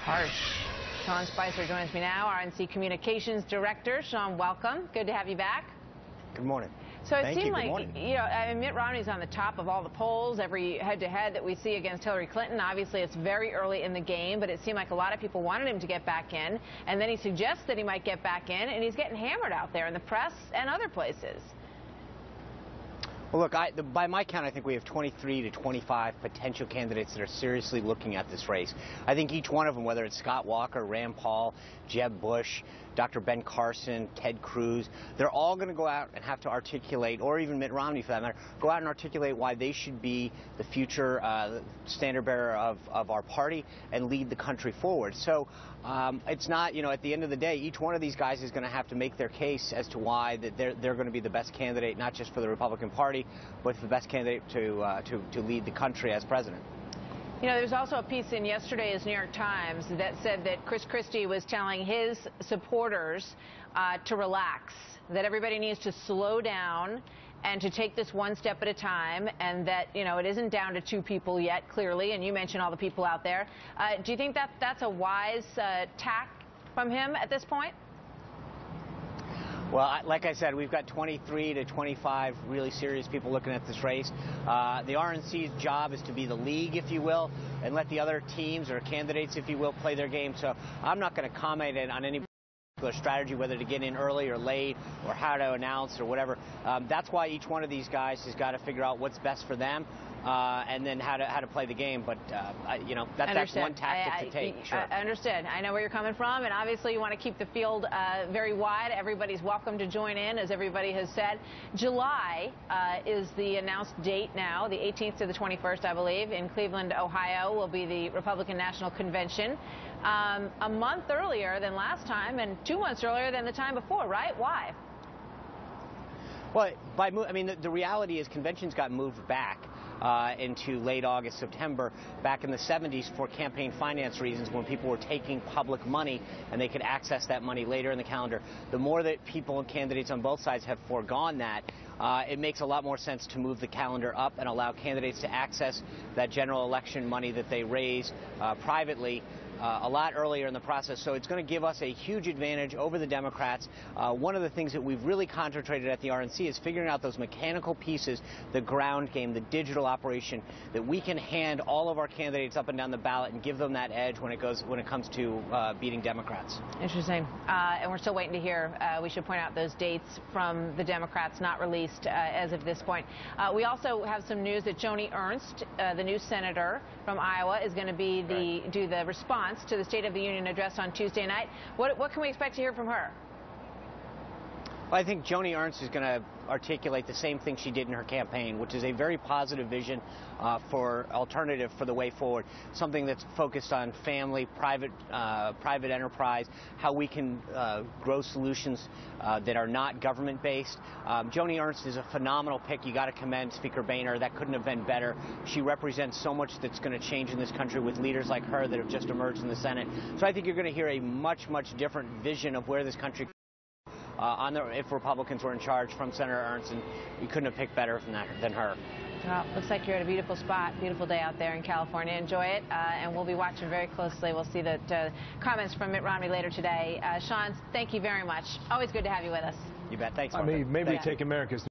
Harsh. Sean Spicer joins me now, RNC Communications Director. Sean, welcome. Good to have you back. Good morning. So it seemed like, Mitt Romney's on the top of all the polls, every head-to-head that we see against Hillary Clinton. Obviously, it's very early in the game, but it seemed like a lot of people wanted him to get back in. And then he suggests that he might get back in, and he's getting hammered out there in the press and other places. Well, look, by my count, I think we have 23 to 25 potential candidates that are seriously looking at this race. I think each one of them, whether it's Scott Walker, Rand Paul, Jeb Bush, Dr. Ben Carson, Ted Cruz, they're all going to go out and have to articulate, or even Mitt Romney for that matter, go out and articulate why they should be the future standard bearer of our party and lead the country forward. So it's not, at the end of the day, each one of these guys is going to have to make their case as to why that they're going to be the best candidate, not just for the Republican Party, but the best candidate to lead the country as president. There's also a piece in yesterday's New York Times that said that Chris Christie was telling his supporters to relax, that everybody needs to slow down and to take this one step at a time, and that, it isn't down to two people yet, clearly, and you mentioned all the people out there. Do you think that that's a wise tack from him at this point? Well, like I said, we've got 23 to 25 really serious people looking at this race. The RNC's job is to be the league, if you will, and let the other teams or candidates, if you will, play their game. So I'm not going to comment on any particular strategy, whether to get in early or late or how to announce or whatever. That's why each one of these guys has got to figure out what's best for them. And then how to play the game, but that's one tactic to take. Sure. I understand. I know where you're coming from, and obviously you want to keep the field very wide. Everybody's welcome to join in, as everybody has said. July is the announced date now, the 18th to the 21st, I believe, in Cleveland, Ohio, will be the Republican National Convention. A month earlier than last time, and 2 months earlier than the time before, right? Why? Well, the reality is conventions got moved back into late August, September, back in the 70s for campaign finance reasons, when people were taking public money and they could access that money later in the calendar. The more that people and candidates on both sides have foregone that, it makes a lot more sense to move the calendar up and allow candidates to access that general election money that they raise privately a lot earlier in the process. So it's going to give us a huge advantage over the Democrats. One of the things that we've really concentrated at the RNC is figuring out those mechanical pieces, the ground game, the digital operation, that we can hand all of our candidates up and down the ballot and give them that edge when it comes to beating Democrats. Interesting. And we're still waiting to hear. We should point out those dates from the Democrats, not released as of this point. We also have some news that Joni Ernst, the new senator from Iowa, is going to be do the response to the State of the Union address on Tuesday night. What can we expect to hear from her? Well, I think Joni Ernst is going to articulate the same thing she did in her campaign, which is a very positive vision for alternative for the way forward, something that's focused on family, private enterprise, how we can grow solutions that are not government-based. Joni Ernst is a phenomenal pick. You got to commend Speaker Boehner. That couldn't have been better. She represents so much that's going to change in this country with leaders like her that have just emerged in the Senate. So I think you're going to hear a much, much different vision of where this country if Republicans were in charge from Senator Ernst, and you couldn't have picked better than her. Well, looks like you're at a beautiful spot, beautiful day out there in California. Enjoy it, and we'll be watching very closely. We'll see the comments from Mitt Romney later today. Sean, thank you very much. Always good to have you with us. You bet. Thanks, Martha. Maybe take America's